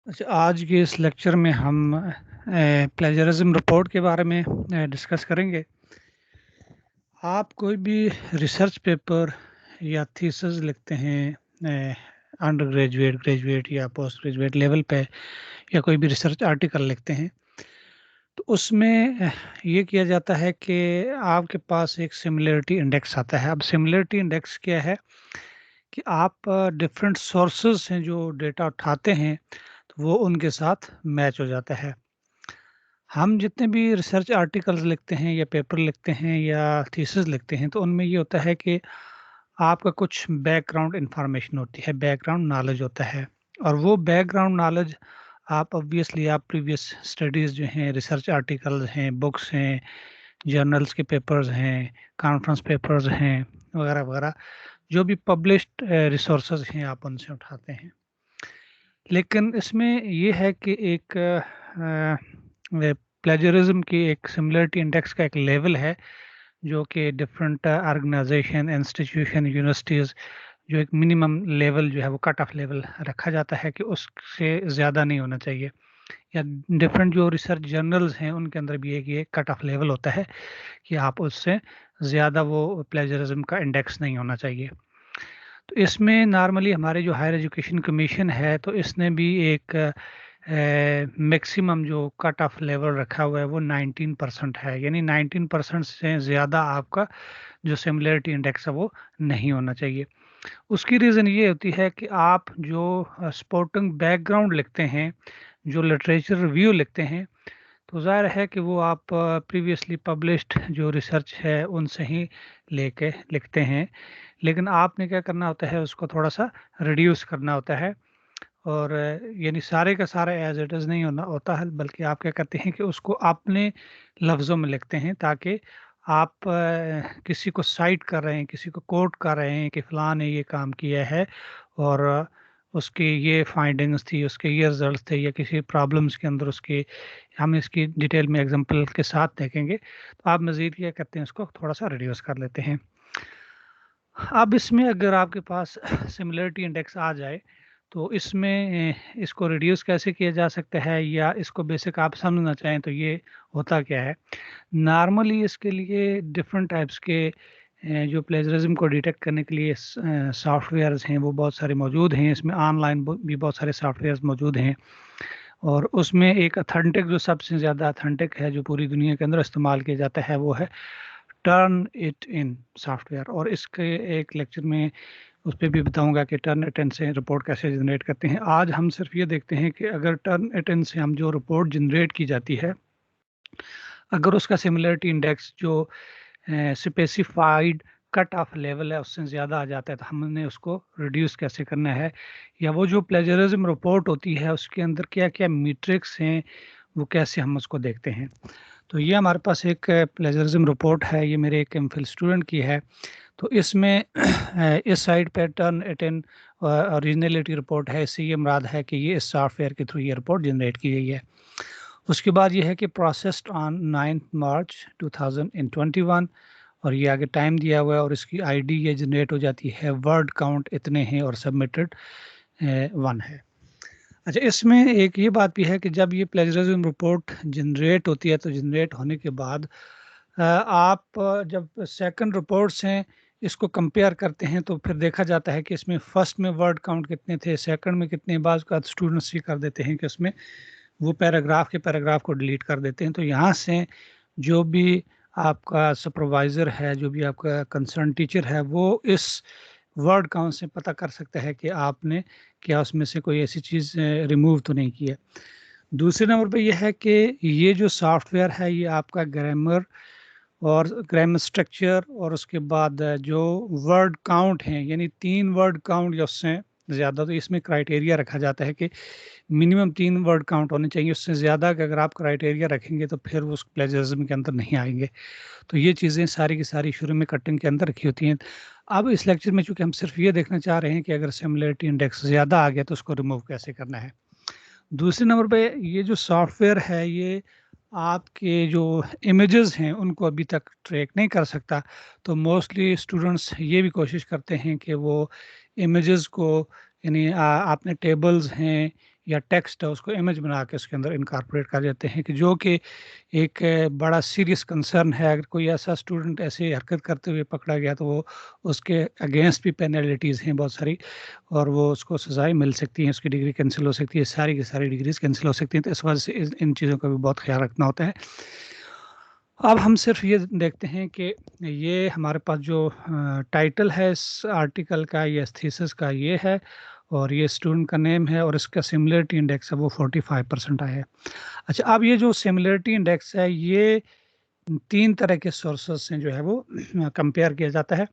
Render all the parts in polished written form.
अच्छा, आज के इस लेक्चर में हम प्लेजरिज्म रिपोर्ट के बारे में डिस्कस करेंगे। आप कोई भी रिसर्च पेपर या थीसिस लिखते हैं अंडर ग्रेजुएट, ग्रेजुएट या पोस्ट ग्रेजुएट लेवल पे, या कोई भी रिसर्च आर्टिकल लिखते हैं, तो उसमें ये किया जाता है कि आपके पास एक सिमिलरिटी इंडेक्स आता है। अब सिमिलरिटी इंडेक्स क्या है कि आप डिफरेंट सोर्सेज हैं जो डेटा उठाते हैं, तो वो उनके साथ मैच हो जाता है। हम जितने भी रिसर्च आर्टिकल्स लिखते हैं या पेपर लिखते हैं या थीसिस लिखते हैं, तो उनमें ये होता है कि आपका कुछ बैकग्राउंड इंफॉर्मेशन होती है, बैकग्राउंड नॉलेज होता है। और वो बैकग्राउंड नॉलेज आप ऑब्वियसली आप प्रीवियस स्टडीज़ जो हैं, रिसर्च आर्टिकल्स हैं, बुक्स हैं, जर्नल्स के पेपर्स हैं, कॉन्फ्रेंस पेपर्स हैं, वगैरह वगैरह, जो भी पब्लिश्ड रिसोर्सेज हैं, आप उनसे उठाते हैं। लेकिन इसमें ये है कि एक प्लेजरिज्म की एक सिमिलरिटी इंडेक्स का एक लेवल है, जो कि डिफरेंट ऑर्गेनाइजेशन, इंस्टीट्यूशन, यूनिवर्सिटीज़, जो एक मिनिमम लेवल जो है वो कट ऑफ लेवल रखा जाता है कि उससे ज़्यादा नहीं होना चाहिए। या डिफरेंट जो रिसर्च जर्नल्स हैं उनके अंदर भी एक ये कट ऑफ लेवल होता है कि आप उससे ज़्यादा वो प्लेजरिज्म का इंडेक्स नहीं होना चाहिए। तो इसमें नॉर्मली हमारे जो हायर एजुकेशन कमीशन है, तो इसने भी एक मैक्सिमम जो कट ऑफ लेवल रखा हुआ है वो 19% है, यानी 19% से ज़्यादा आपका जो सिमिलरिटी इंडेक्स है वो नहीं होना चाहिए। उसकी रीज़न ये होती है कि आप जो स्पोर्टिंग बैकग्राउंड लिखते हैं, जो लिटरेचर रिव्यू लिखते हैं, तो ज़ाहिर है कि वो आप प्रीवियसली पब्लिश्ड जो रिसर्च है उनसे ही लेके लिखते हैं। लेकिन आपने क्या करना होता है, उसको थोड़ा-सा रिड्यूस करना होता है। और यानी सारे का सारा एज़ इट इज़ नहीं होना होता है, बल्कि आप क्या करते हैं कि उसको अपने लफ्ज़ों में लिखते हैं, ताकि आप किसी को साइट कर रहे हैं, किसी को कोट कर रहे हैं कि फ़लाँ ने ये काम किया है और उसकी ये फाइंडिंग्स थी, उसके ये रिज़ल्ट्स थे, या किसी प्रॉब्लम्स के अंदर उसके, हम इसकी डिटेल में एग्ज़ाम्पल के साथ देखेंगे। तो आप मज़ीद क्या करते हैं, उसको थोड़ा-सा रिड्यूस कर लेते हैं। अब इसमें अगर आपके पास सिमिलरिटी इंडेक्स आ जाए, तो इसमें इसको रिड्यूस कैसे किया जा सकता है, या इसको बेसिक आप समझना चाहें तो ये होता क्या है। नॉर्मली इसके लिए डिफरेंट टाइप्स के जो प्लेजरिज्म को डिटेक्ट करने के लिए सॉफ्टवेयर्स हैं वो बहुत सारे मौजूद हैं। इसमें ऑनलाइन भी बहुत सारे सॉफ्टवेयर्स मौजूद हैं, और उसमें एक अथेंटिक, जो सबसे ज़्यादा अथेंटिक है, जो पूरी दुनिया के अंदर इस्तेमाल किया जाता है, वो है टर्न इट इन सॉफ्टवेयर। और इसके एक लेक्चर में उस पे भी बताऊंगा कि टर्न इट इन से रिपोर्ट कैसे जनरेट करते हैं। आज हम सिर्फ ये देखते हैं कि अगर टर्न इट इन से हम जो रिपोर्ट जनरेट की जाती है, अगर उसका सिमिलरिटी इंडेक्स जो स्पेसिफाइड कट ऑफ लेवल है उससे ज़्यादा आ जाता है, तो हमने उसको रिड्यूस कैसे करना है, या वो जो प्लेजरिज्म रिपोर्ट होती है उसके अंदर क्या क्या मीट्रिक्स हैं, वो कैसे हम उसको देखते हैं। तो ये हमारे पास एक प्लेजरिज्म रिपोर्ट है, ये मेरे एक एमफिल स्टूडेंट की है। तो इसमें इस साइड पे turn it in originality report है, इससे ये मुराद है कि ये इस सॉफ्टवेयर के थ्रू ये रिपोर्ट जनरेट की गई है। उसके बाद ये है कि प्रोसेस्ड ऑन 9 मार्च 2021, और ये आगे टाइम दिया हुआ है, और इसकी आईडी ये जनरेट हो जाती है, वर्ड काउंट इतने हैं और सबमिटेड 1 है। अच्छा, इसमें एक ये बात भी है कि जब ये प्लेजरिज्म रिपोर्ट जनरेट होती है, तो जनरेट होने के बाद आप जब सेकंड रिपोर्ट्स हैं इसको कंपेयर करते हैं, तो फिर देखा जाता है कि इसमें फर्स्ट में वर्ड काउंट कितने थे, सेकंड में कितने। बाज का स्टूडेंट्स ये कर देते हैं कि उसमें वो पैराग्राफ के पैराग्राफ को डिलीट कर देते हैं। तो यहाँ से जो भी आपका सुपरवाइज़र है, जो भी आपका कंसर्न टीचर है, वो इस वर्ड काउंट से पता कर सकता है कि आपने क्या उसमें से कोई ऐसी चीज़ रिमूव तो नहीं की है। दूसरे नंबर पे यह है कि ये जो सॉफ्टवेयर है ये आपका ग्रामर और ग्रामर स्ट्रक्चर, और उसके बाद जो वर्ड काउंट हैं, यानी 3 वर्ड काउंट या उससे ज़्यादा, तो इसमें क्राइटेरिया रखा जाता है कि मिनिमम 3 वर्ड काउंट होने चाहिए। उससे ज़्यादा कि अगर आप क्राइटेरिया रखेंगे तो फिर वो उस प्लेजरिज्म के अंदर नहीं आएंगे। तो ये चीज़ें सारी की सारी शुरू में कटिंग के अंदर रखी होती हैं। अब इस लेक्चर में चूंकि हम सिर्फ ये देखना चाह रहे हैं कि अगर सिमिलरिटी इंडेक्स ज़्यादा आ गया तो उसको रिमूव कैसे करना है। दूसरे नंबर पे ये जो सॉफ्टवेयर है ये आपके जो इमेजेस हैं उनको अभी तक ट्रैक नहीं कर सकता। तो मोस्टली स्टूडेंट्स ये भी कोशिश करते हैं कि वो इमेजेस को, यानी आपने टेबल्स हैं या टेक्स्ट है उसको इमेज बना के उसके अंदर इनकॉर्पोरेट कर देते हैं, कि जो कि एक बड़ा सीरियस कंसर्न है। अगर कोई ऐसा स्टूडेंट ऐसी हरकत करते हुए पकड़ा गया तो वो उसके अगेंस्ट भी पेनल्टीज़ हैं बहुत सारी, और वो उसको सजाएं मिल सकती हैं, उसकी डिग्री कैंसिल हो सकती है, सारी की सारी डिग्रीज कैंसिल हो सकती हैं। तो इस वजह से इन चीज़ों का भी बहुत ख्याल रखना होता है। अब हम सिर्फ ये देखते हैं कि ये हमारे पास जो टाइटल है इस आर्टिकल का या थीसिस का ये है, और ये स्टूडेंट का नेम है, और इसका सिमिलरिटी इंडेक्स है वो 45% आया है। अच्छा, अब ये जो सिमिलरिटी इंडेक्स है ये 3 तरह के सोर्सेस से जो है वो कंपेयर किया जाता है।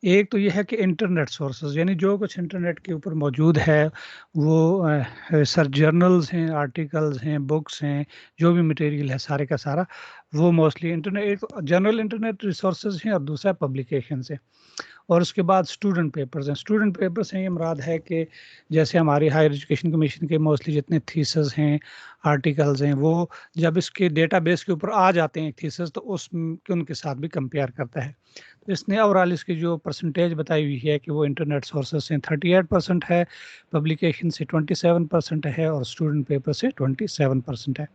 एक तो ये है कि इंटरनेट सोर्सेज, यानी जो कुछ इंटरनेट के ऊपर मौजूद है वो सर जर्नल्स हैं, आर्टिकल्स हैं, बुक्स हैं, जो भी मटेरियल है सारे का सारा वो मोस्टली इंटरनेट, एक जनरल इंटरनेट रिसोर्सेज हैं और दूसरा पब्लिकेशन है। और उसके बाद स्टूडेंट पेपर्स हैं। स्टूडेंट पेपर्स हैं, ये मुराद है कि जैसे हमारी हायर एजुकेशन कमीशन के मोस्टली जितने थीसिस हैं, आर्टिकल्स हैं, वो जब इसके डेटाबेस के ऊपर आ जाते हैं थीसिस तो उनके साथ भी कंपेयर करता है। तो इसने ओवरऑल इसकी जो परसेंटेज बताई हुई है कि वो इंटरनेट सोर्सेज से 38% है, पब्लिकेशन से 27% है, और स्टूडेंट पेपर से 27% है।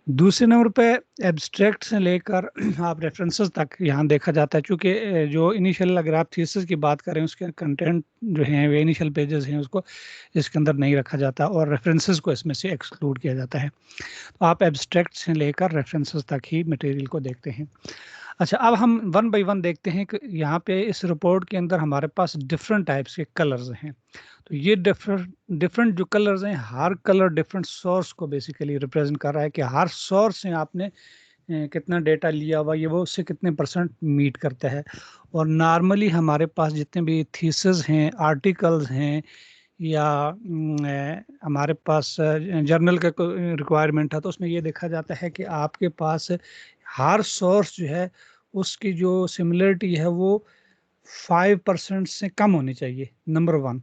दूसरे नंबर पे एब्स्ट्रैक्ट से लेकर आप रेफरेंसेस तक यहाँ देखा जाता है, क्योंकि जो इनिशियल अगर आप थीसिस की बात करें उसके कंटेंट जो हैं वे इनिशियल पेजेस हैं उसको इसके अंदर नहीं रखा जाता, और रेफरेंसेस को इसमें से एक्सक्लूड किया जाता है। तो आप एब्स्ट्रैक्ट से लेकर रेफरेंसेस तक ही मटेरियल को देखते हैं। अच्छा, अब हम वन बाय वन देखते हैं कि यहाँ पे इस रिपोर्ट के अंदर हमारे पास डिफरेंट टाइप्स के कलर्स हैं। तो ये डिफरेंट डिफरेंट जो कलर्स हैं, हर कलर डिफरेंट सोर्स को बेसिकली रिप्रेजेंट कर रहा है कि हर सोर्स से आपने कितना डेटा लिया हुआ ये वो उससे कितने परसेंट मीट करता है। और नॉर्मली हमारे पास जितने भी थीसिस हैं, आर्टिकल्स हैं, या हमारे पास जर्नल का रिक्वायरमेंट है, तो उसमें ये देखा जाता है कि आपके पास हर सोर्स जो है उसकी जो सिमिलरिटी है वो 5% से कम होनी चाहिए, नंबर वन।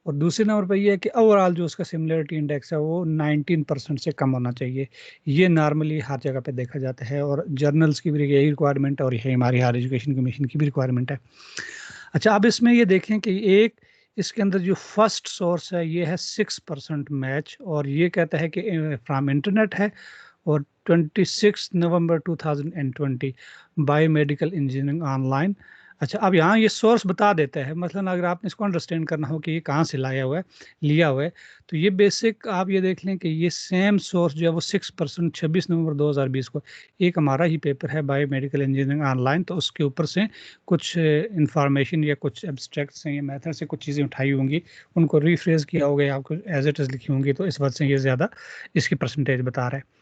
और दूसरे नंबर पर यह है कि ओवरऑल जो उसका सिमिलरिटी इंडेक्स है वो 19% से कम होना चाहिए। ये नॉर्मली हर जगह पे देखा जाता है, और जर्नल्स की भी यही रिक्वायरमेंट है, और यही हमारी हायर एजुकेशन कमीशन की भी रिक्वायरमेंट है। अच्छा, अब इसमें ये देखें कि एक इसके अंदर जो फर्स्ट सोर्स है ये है 6% मैच, और ये कहता है कि फ्रॉम इंटरनेट है, और 26 नवंबर 2020 बायोमेडिकल इंजीनियरिंग ऑनलाइन। अच्छा, अब यहाँ ये सोर्स बता देता है, मतलब अगर आपने इसको अंडरस्टैंड करना हो कि ये कहाँ से लाया हुआ है, लिया हुआ है, तो ये बेसिक आप ये देख लें कि ये सेम सोर्स जो है वो 6% 26 नवंबर 2020 को एक हमारा ही पेपर है बायोमेडिकल इंजीनियरिंग ऑनलाइन, तो उसके ऊपर से कुछ इंफॉर्मेशन या कुछ एब्स्ट्रैक्ट्स हैं या मेथड से कुछ चीज़ें उठाई होंगी, उनको रिफ्रेज किया होगा या आपको एज इट इज़ लिखी होंगी, तो इस वजह से ये ज़्यादा इसकी परसेंटेज बता रहा है।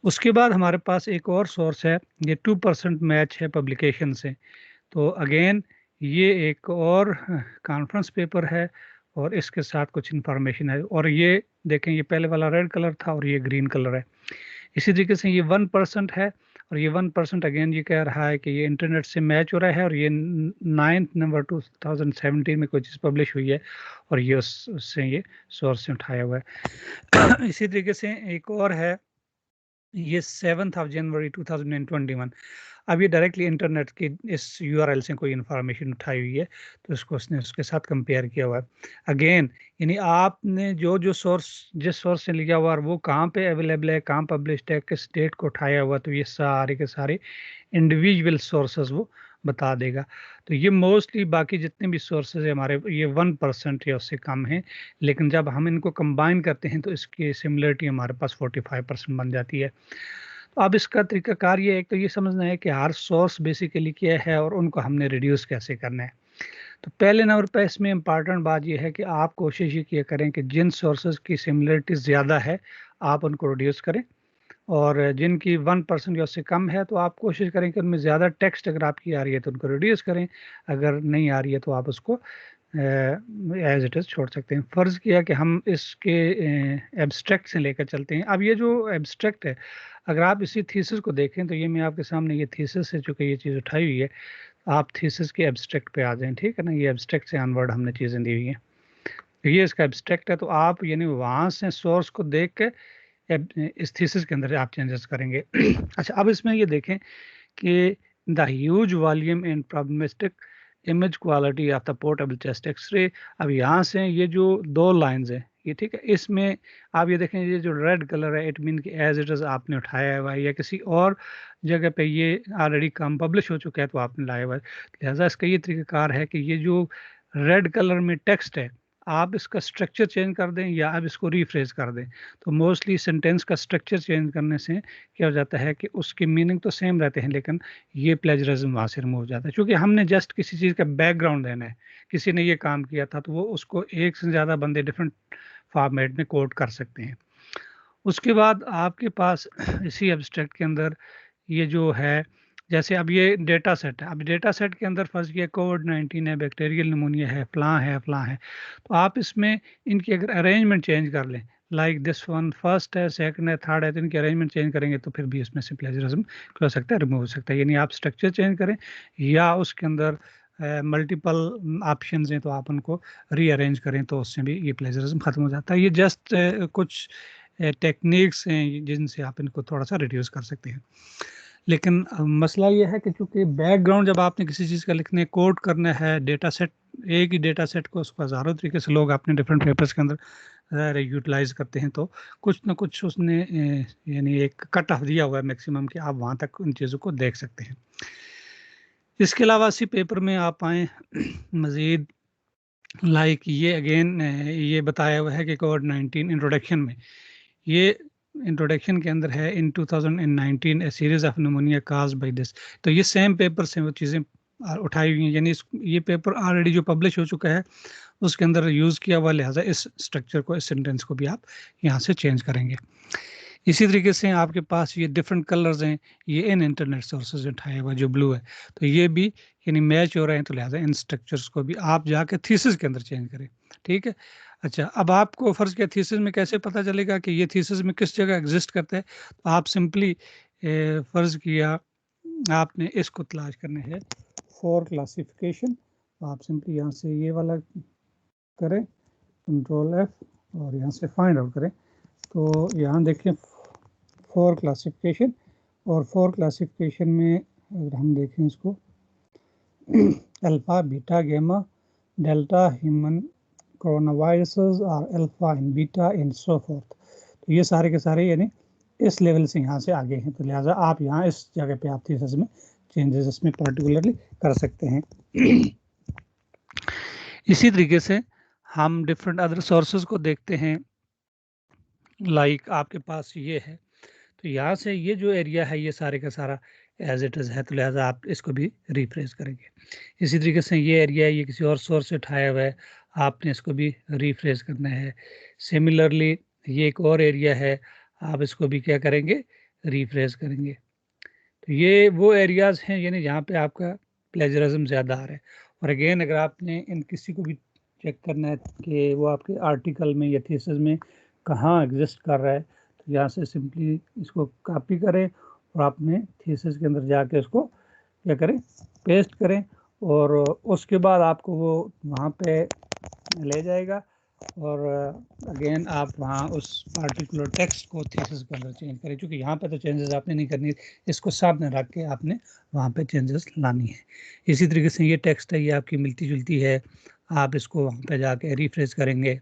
उसके बाद हमारे पास एक और सोर्स है, ये 2% मैच है पब्लिकेशन से। तो अगेन ये एक और कॉन्फ्रेंस पेपर है, और इसके साथ कुछ इंफॉर्मेशन है, और ये देखें ये पहले वाला रेड कलर था और ये ग्रीन कलर है। इसी तरीके से ये 1% है, और ये 1% अगेन ये कह रहा है कि ये इंटरनेट से मैच हो रहा है, और ये 9 नवंबर 2017 में कोई चीज़ पब्लिश हुई है, और ये उससे ये सोर्स से उठाया हुआ है। इसी तरीके से एक और है, ये 7 जनवरी 2021। अब ये डायरेक्टली इंटरनेट की इस यूआरएल से कोई इन्फॉर्मेशन उठाई हुई है, तो उसको उसने उसके साथ कंपेयर किया हुआ है। अगेन यानी आपने जो जो सोर्स जिस सोर्स से लिया हुआ है वो कहाँ पे अवेलेबल है, कहाँ पब्लिश्ड है, किस डेट को उठाया हुआ, तो ये सारे के सारे इंडिविजुअल सोर्सेज वो बता देगा। तो ये मोस्टली बाकी जितने भी सोर्सेज है हमारे ये 1% या उससे कम है, लेकिन जब हम इनको कंबाइन करते हैं तो इसकी सिमिलरिटी हमारे पास 45% बन जाती है। तो अब इसका तरीकाकार ये एक तो ये समझना है कि हर सोर्स बेसिकली क्या है और उनको हमने रिड्यूस कैसे करना है। तो पहले नंबर पर इसमें इंपॉर्टेंट बात यह है कि आप कोशिश ये किया करें कि जिन सोर्सेज की सिमिलरिटी ज़्यादा है आप उनको रिड्यूस करें, और जिनकी 1% या उससे कम है तो आप कोशिश करें कि उनमें ज़्यादा टेक्स्ट अगर आपकी आ रही है तो उनको रिड्यूस करें, अगर नहीं आ रही है तो आप उसको एज इट इज़ छोड़ सकते हैं। फ़र्ज़ किया कि हम इसके एब्स्ट्रैक्ट से लेकर चलते हैं। अब ये जो एब्स्ट्रैक्ट है, अगर आप इसी थीसिस को देखें तो ये मैं आपके सामने ये थीसिस है, चूँकि ये चीज़ उठाई हुई है, आप थीसिस के एब्स्ट्रैक्ट पे आ जाएं, ठीक है ना। ये एब्स्ट्रैक्ट से ऑनवर्ड हमने चीज़ें दी हुई हैं, तो ये इसका एब्स्ट्रैक्ट है, तो आप यानी वहाँ से सोर्स को देख के इस थीसिस के अंदर आप चेंजेस करेंगे। अच्छा, अब इसमें ये देखें कि the huge volume and problematic image quality of the portable chest X-ray. अब यहाँ से ये जो दो लाइंस हैं ये ठीक है। इसमें आप ये देखें, ये जो रेड कलर है इट मीन कि एज इट इज आपने उठाया हुआ है या किसी और जगह पे ये ऑलरेडी काम पब्लिश हो चुका है तो आपने लाया हुआ है। लिहाजा इसका ये तरीकाकार है कि ये जो रेड कलर में टेक्स्ट है आप इसका स्ट्रक्चर चेंज कर दें या आप इसको रीफ्रेज कर दें। तो मोस्टली सेंटेंस का स्ट्रक्चर चेंज करने से क्या हो जाता है कि उसकी मीनिंग तो सेम रहते हैं लेकिन ये प्लेजरिज्म वहाँ से रिमूव हो जाता है, क्योंकि हमने जस्ट किसी चीज़ का बैकग्राउंड देना है। किसी ने ये काम किया था तो वो उसको एक से ज़्यादा बंदे डिफरेंट फॉर्मेट में कोड कर सकते हैं। उसके बाद आपके पास इसी एब्स्ट्रैक्ट के अंदर ये जो है, जैसे अब ये डेटा सेट है, अब डेटा सेट के अंदर फर्स्ट ये कोविड-19 है, बैक्टीरियल निमोनिया है, फलां है, तो आप इसमें इनकी अगर अरेंजमेंट चेंज कर लें, लाइक दिस वन फर्स्ट है, सेकंड है, थर्ड है, तो इनकी अरेंजमेंट चेंज करेंगे तो फिर भी इसमें से प्लेजरिज्म क्या हो सकता है, रिमूव हो सकता है। यानी आप स्ट्रक्चर चेंज करें या उसके अंदर मल्टीपल ऑप्शंस हैं तो आप उनको रीअरेंज करें तो उससे भी ये प्लेजरिज्म खत्म हो जाता है। ये जस्ट कुछ टेक्निक्स हैं जिनसे आप इनको थोड़ा सा रिड्यूस कर सकते हैं। लेकिन मसला ये है कि चूंकि बैकग्राउंड जब आपने किसी चीज़ का लिखने कोड करना है, डेटा सेट एक ही डेटा सेट को उसको हज़ारों तरीके से लोग अपने डिफरेंट पेपर्स के अंदर यूटिलाइज करते हैं, तो कुछ ना कुछ उसने यानी एक कट ऑफ दिया हुआ है मैक्सिमम कि आप वहाँ तक उन चीज़ों को देख सकते हैं। इसके अलावा इसी पेपर में आप आए मज़ीद लाइक ये अगेन ये बताया हुआ है कि कोविड-19 इंट्रोडक्शन में, ये इंट्रोडक्शन के अंदर है in 2019 a series of pneumonia caused by this. तो ये सेम पेपर से वो चीज़ें उठाई हुई हैं, यानी ये पेपर ऑलरेडी जो पब्लिश हो चुका है उसके अंदर यूज़ किया हुआ, लिहाजा इस स्ट्रक्चर को, इस सेंटेंस को भी आप यहाँ से चेंज करेंगे। इसी तरीके से आपके पास ये डिफरेंट कलर्स हैं, ये इन इंटरनेट सोर्सेज उठाया हुआ जो ब्लू है, तो ये भी यानी मैच हो रहे हैं, तो लिहाजा इन स्ट्रक्चर्स को भी आप जाके थीसिस के अंदर चेंज करें। ठीक है। अच्छा, अब आपको फर्ज किया थीसिस में कैसे पता चलेगा कि ये थीसिस में किस जगह एग्जिस्ट करता है, तो आप सिंपली फर्ज किया आपने इसको तलाश करना है फॉर क्लासिफिकेशन, तो आप सिंपली यहाँ से ये वाला करें कंट्रोल F और यहाँ से फाइंड आउट करें। तो यहाँ देखें फॉर क्लासिफिकेशन, और फॉर क्लासिफिकेशन में अगर हम देखें इसको alpha beta gamma delta human corona viruses और alpha and beta and so forth, तो ये सारे के सारे यानी इस लेवल से यहाँ से आगे हैं, तो लिहाजा आप यहाँ इस जगह पे आप थीसिस में चेंजेस इसमें पर्टिकुलरली कर सकते हैं। इसी तरीके से हम डिफरेंट अदर सोर्सेज को देखते हैं, लाइक आपके पास ये है, तो यहाँ से ये जो एरिया है ये सारे का सारा एज इट इज़ है, तो लिहाजा आप इसको भी रिफ्रेश करेंगे। इसी तरीके से ये एरिया है, ये किसी और सोर्स से उठाया हुआ है, आपने इसको भी रिफ्रेश करना है। सिमिलरली ये एक और एरिया है, आप इसको भी क्या करेंगे, रिफ्रेश करेंगे। तो ये वो एरियाज़ हैं यानी जहाँ पे आपका प्लेजरिज्म ज़्यादा आ रहा है। और अगेन अगर आपने इन किसी को भी चेक करना है कि वो आपके आर्टिकल में या थीसिस में कहाँ एग्जिस्ट कर रहा है, तो यहाँ से सिंपली इसको कॉपी करें और अपने थीसिस के अंदर जाके उसको क्या करें, पेस्ट करें, और उसके बाद आपको वो वहाँ पे ले जाएगा, और अगेन आप वहाँ उस पार्टिकुलर टेक्स्ट को थीसिस के अंदर चेंज करें, क्योंकि यहाँ पे तो चेंजेस आपने नहीं करनी, इसको सामने रख के आपने वहाँ पे चेंजेस लानी है। इसी तरीके से ये टेक्स्ट है, ये आपकी मिलती जुलती है, आप इसको वहाँ पे जाके रिफ्रेश करेंगे।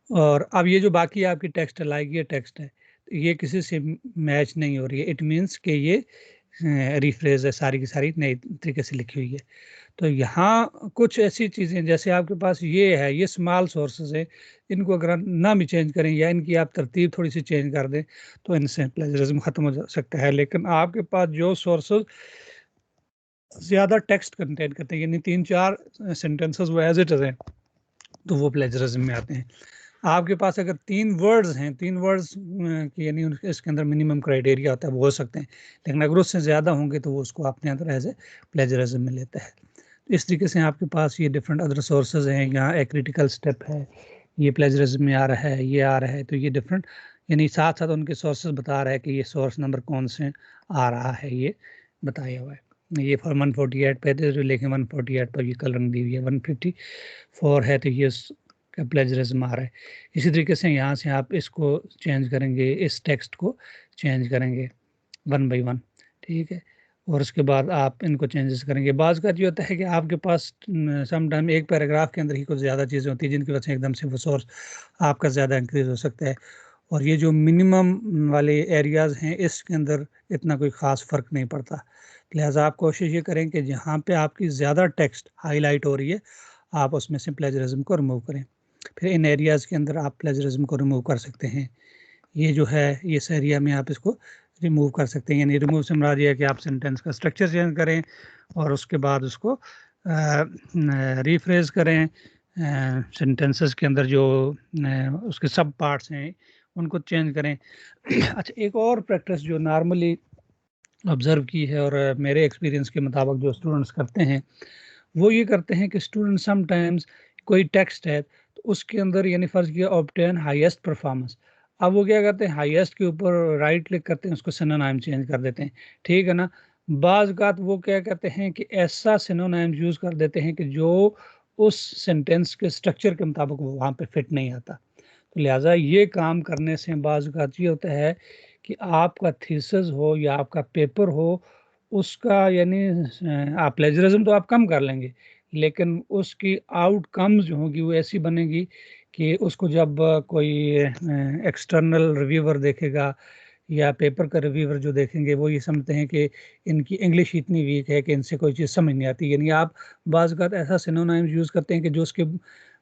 और अब ये जो बाकी आपकी टेक्स्ट है, लाइक ये टेक्स्ट है, ये किसी से मैच नहीं हो रही है, इट मीन्स कि ये रिफ्रेश है, सारी की सारी नई तरीके से लिखी हुई है। तो यहाँ कुछ ऐसी चीज़ें जैसे आपके पास ये है, ये स्मॉल सोर्सेज है, इनको अगर ना भी चेंज करें या इनकी आप तरतीब थोड़ी सी चेंज कर दें तो इनसे प्लेजरिज्म ख़त्म हो सकता है। लेकिन आपके पास जो सोर्सेज ज़्यादा टेक्स्ट कंटेंट करते हैं, यानी 3-4 सेंटेंसेस वो एज इट इज़ हैं, तो वो प्लेजरिज्म में आते हैं। आपके पास अगर 3 वर्ड्स हैं, 3 वर्ड्स की यानी इसके अंदर मिनिमम क्राइटेरिया होता है, वो हो सकते हैं, लेकिन अगर उससे ज़्यादा होंगे तो वो उसको अपने अंदर एज ए प्लेजरिज्म में लेता है। तो इस तरीके से आपके पास ये डिफरेंट अदर सोर्सेज हैं, यहाँ एक क्रिटिकल स्टेप है, ये प्लेजरिज्म में आ रहा है, ये आ रहा है, तो ये डिफरेंट यानी साथ साथ उनके सोर्सेज बता रहा है कि ये सोर्स नंबर कौन से आ रहा है, ये बताया हुआ है। ये फॉर 148 पे थे जो लेकिन 148 पर ये कलरिंग दी हुई है, 154 है तो ये का प्लेजरिज्म आ रहा है। इसी तरीके से यहाँ से आप इसको चेंज करेंगे, इस टेक्स्ट को चेंज करेंगे 1 by 1, ठीक है। और उसके बाद आप इनको चेंजेस करेंगे। बाज़ का ये होता है कि आपके पास सम टाइम एक पैराग्राफ के अंदर ही कुछ ज़्यादा चीज़ें होती हैं जिनकी वजह से एकदम से वो सोर्स आपका ज़्यादा इंक्रीज हो सकता है, और ये जो मिनिमम वाले एरियाज़ हैं इसके अंदर इतना कोई ख़ास फ़र्क नहीं पड़ता। लिहाजा आप कोशिश ये करें कि जहाँ पे आपकी ज़्यादा टेक्स्ट हाईलाइट हो रही है आप उसमें से प्लेजरिज्म को रिमूव करें। फिर इन एरियाज़ के अंदर आप प्लेजरिज्म को रिमूव कर सकते हैं। ये जो है इस एरिया में आप इसको रिमूव कर सकते हैं, यानी रिमूव से मुराद ये है कि आप सेंटेंस का स्ट्रक्चर चेंज करें और उसके बाद उसको रीफ्रेज करें। सेंटेंसेस के अंदर जो उसके सब पार्ट्स हैं उनको चेंज करें। अच्छा, एक और प्रैक्टिस जो नॉर्मली ऑब्जर्व की है और मेरे एक्सपीरियंस के मुताबिक जो स्टूडेंट्स करते हैं वो ये करते हैं कि स्टूडेंट समटाइम्स कोई टेक्स्ट है तो उसके अंदर यानी फ़र्ज़ किया ऑब्टेन हाईएस्ट परफॉर्मेंस, अब वो क्या करते हैं हाईएस्ट के ऊपर राइट क्लिक करते हैं, उसको सिनोनिम चेंज कर देते हैं, ठीक है ना। बाज़ औक़ात वो क्या करते हैं कि ऐसा सिनोनिम यूज़ कर देते हैं कि जो उस सेंटेंस के स्ट्रक्चर के मुताबिक वो वहाँ पे फिट नहीं आता। तो लिहाजा ये काम करने से बाज़ औक़ात ये होता है कि आपका थीसिस हो या आपका पेपर हो उसका यानी आप प्लेजरिज्म तो आप कम कर लेंगे, लेकिन उसकी आउटकम्स जो होंगी वो ऐसी बनेगी कि उसको जब कोई एक्सटर्नल रिव्यूअर देखेगा या पेपर का रिव्यूअर जो देखेंगे वो ये समझते हैं कि इनकी इंग्लिश इतनी वीक है कि इनसे कोई चीज़ समझ नहीं आती। यानी आप बाज़ औक़ात ऐसा सिनोनिम्स यूज़ करते हैं कि जो उसके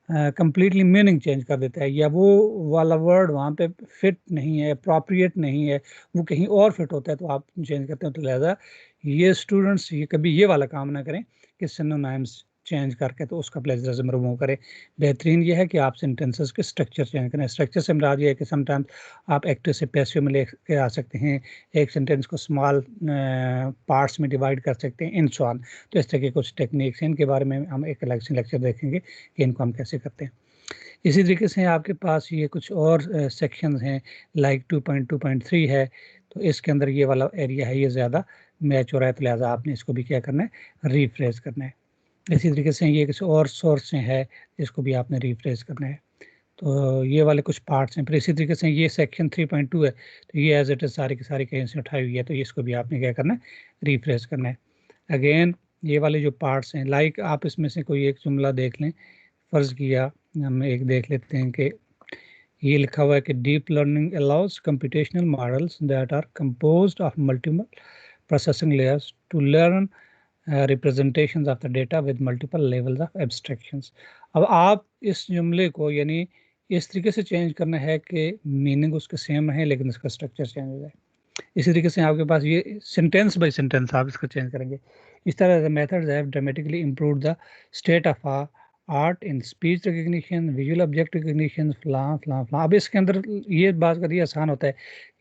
कंप्लीटली मीनिंग चेंज कर देता है, या वो वाला वर्ड वहाँ पे फिट नहीं है, अप्रोप्रिएट नहीं है, वो कहीं और फिट होता है तो आप चेंज करते हैं। तो लिहाजा ये स्टूडेंट्स ये कभी ये वाला काम ना करें कि सिनोनिम्स चेंज करके तो उसका प्लेजरिज्म रिमूव करें। बेहतरीन ये है कि आप सेंटेंसेस के स्ट्रक्चर चेंज करें। स्ट्रक्चर से मुराद ये है कि समटाइम्स आप एक्टिव से पैसिव में लेके आ सकते हैं, एक सेंटेंस को स्मॉल पार्ट्स में डिवाइड कर सकते हैं, इन सो ऑन। तो इस तरह की कुछ टेक्निक्स हैं, इनके बारे में हम एक अलग से लेक्चर देखेंगे कि इनको हम कैसे करते हैं। इसी तरीके से आपके पास ये कुछ और सेक्शंस हैं, लाइक 2.2.3 है, तो इसके अंदर ये वाला एरिया है ये ज़्यादा मैच हो रहा है, तो लिहाजा आपने इसको भी क्या करना है, रीफ्रेश करना है। इसी तरीके से ये कुछ और सोर्स है इसको भी आपने रीफ्रेश करना है। तो ये वाले कुछ पार्ट्स हैं। फिर इसी तरीके से ये सेक्शन 3.2 है, तो ये एज इट इज़ सारी की सारी कहीं से उठाई हुई है, तो इसको भी आपने क्या करना है, रीफ्रेश करना है। अगेन ये वाले जो पार्ट्स हैं, लाइक आप इसमें से कोई एक जुमला देख लें, फ़र्ज़ किया हम एक देख लेते हैं कि ये लिखा हुआ है कि deep learning allows computational models that are composed of multiple processing layers to learn representations of the data with multiple levels of abstractions. अब आप इस जुमले को यानी इस तरीके से चेंज करना है कि मीनिंग उसके सेम है लेकिन उसका स्ट्रक्चर चेंज हो जाए। इसी तरीके से आपके पास ये सेंटेंस बाय सेंटेंस आप इसको चेंज करेंगे। इस तरह से methods have dramatically improved the state of art in speech recognition, visual object recognition, फलां फलां फलां। अब इसके अंदर ये बात करिए आसान होता है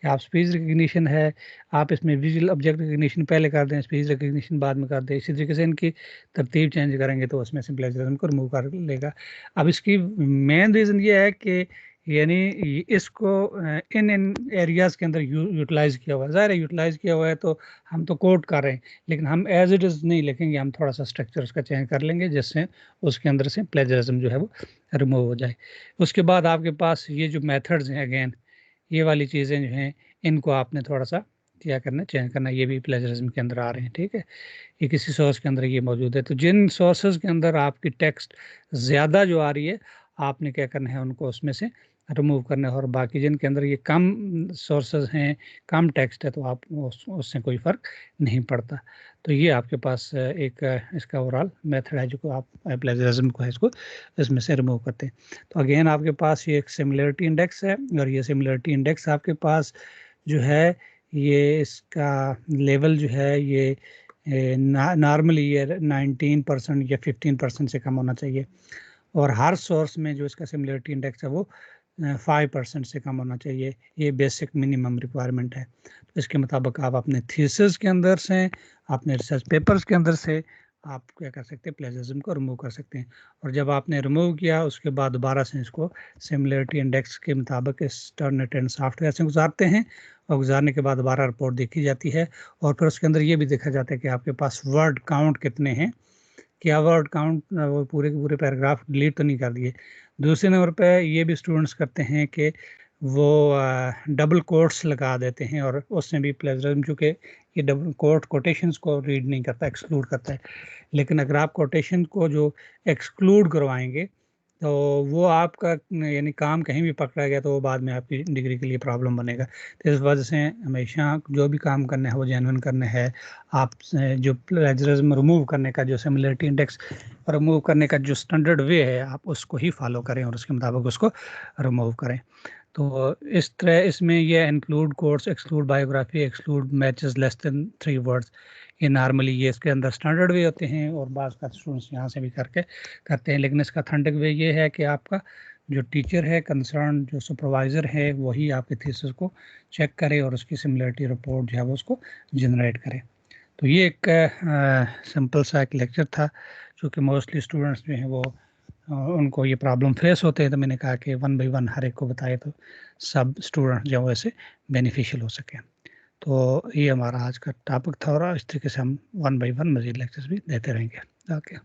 कि आप स्पीच रिकग्निशन है, आप इसमें विजुअल ऑब्जेक्ट रिकग्निशन पहले कर दें, स्पीच रिकग्निशन बाद में कर दें। इसी तरीके से इनकी तरतीब चेंज करेंगे तो उसमें से प्लेजरिज्म को रिमूव कर लेगा। अब इसकी मेन रीज़न ये है कि यानी इसको इन एरियाज़ के अंदर यूटिलाइज़ किया हुआ है। ज़ाहिर है यूटिलाइज़ किया हुआ है तो हम तो कोट कर रहे हैं, लेकिन हम एज इट इज़ नहीं लिखेंगे, हम थोड़ा सा स्ट्रक्चर उसका चेंज कर लेंगे जिससे उसके अंदर से प्लेजरिज्म जो है वो रिमूव हो जाए। उसके बाद आपके पास ये जो मेथड्स हैं, अगेन ये वाली चीज़ें जो हैं इनको आपने थोड़ा सा क्या करना है, चेंज करना है। ये भी प्लेजरिज्म के अंदर आ रहे हैं, ठीक है। ये किसी सोर्स के अंदर ये मौजूद है, तो जिन सोर्सेज के अंदर आपकी टेक्स्ट ज़्यादा जो आ रही है आपने क्या करना है, उनको उसमें से रिमूव करना है, और बाकी जिनके अंदर ये कम सोर्सेज हैं, कम टेक्स्ट है, तो आप उससे कोई फ़र्क नहीं पड़ता। तो ये आपके पास एक इसका ओवरऑल मेथड है जो आप प्लेजरिज्म को है इसको इसमें से रिमूव करते हैं। तो अगेन आपके पास ये एक सिमिलरिटी इंडेक्स है, और ये सिमिलरिटी इंडेक्स आपके पास जो है ये इसका लेवल जो है ये नॉर्मली ये 19% या 15% से कम होना चाहिए, और हर सोर्स में जो इसका सिमिलरिटी इंडेक्स है वो 5% से कम होना चाहिए। ये बेसिक मिनिमम रिक्वायरमेंट है। तो इसके मुताबिक आप अपने थीसिस के अंदर से, अपने रिसर्च पेपर्स के अंदर से आप क्या कर सकते हैं, प्लेजरिज्म को रिमूव कर सकते हैं। और जब आपने रिमूव किया उसके बाद दोबारा से इसको सिमिलरिटी इंडेक्स के मुताबिक इस टर्निट एंड सॉफ्टवेयर से गुजारते हैं, और गुजारने के बाद दोबारा रिपोर्ट देखी जाती है, और फिर उसके अंदर ये भी देखा जाता है कि आपके पास वर्ड काउंट कितने हैं, क्या वर्ड काउंट वो पूरे के पूरे पैराग्राफ डिलीट तो नहीं कर दिए। दूसरे नंबर पे ये भी स्टूडेंट्स करते हैं कि वो डबल कोट्स लगा देते हैं, और उसमें भी प्लेजरिज्म, चूँकि ये डबल कोटेशंस को रीड नहीं करता, एक्सक्लूड करता है। लेकिन अगर आप कोटेशन को जो एक्सक्लूड करवाएंगे तो वो आपका यानी काम कहीं भी पकड़ा गया तो वो बाद में आपकी डिग्री के लिए प्रॉब्लम बनेगा। तो इस वजह से हमेशा जो भी काम करना है वो जेन्युइन करना है। आप जो प्लेजरिज्म रिमूव करने का, जो सिमिलरिटी इंडेक्स रिमूव करने का जो स्टैंडर्ड वे है, आप उसको ही फॉलो करें और उसके मुताबिक उसको रिमूव करें। तो इस तरह इसमें ये include course, exclude biography, exclude matches less than 3 words, ये नॉर्मली ये इसके अंदर स्टैंडर्ड वे होते हैं और बाज़ का स्टूडेंट्स यहाँ से भी करके करते हैं। लेकिन इसका ऑथेंटिक वे ये है कि आपका जो टीचर है, कंसर्न जो सुपरवाइज़र है, वही आपके थीसिस को चेक करे और उसकी सिमिलरिटी रिपोर्ट जो है वो उसको जनरेट करे। तो ये एक सिंपल सा एक लेक्चर था, क्योंकि मोस्टली स्टूडेंट्स जो हैं वो उनको ये प्रॉब्लम फेस होते हैं। तो मैंने कहा कि 1 बाय 1 हर एक को बताए तो सब स्टूडेंट जो वैसे बेनिफिशियल हो सके। तो ये हमारा आज का टॉपिक था और इस तरीके से हम 1 बाय 1 मज़ीद लेक्चर्स भी देते रहेंगे। ओके।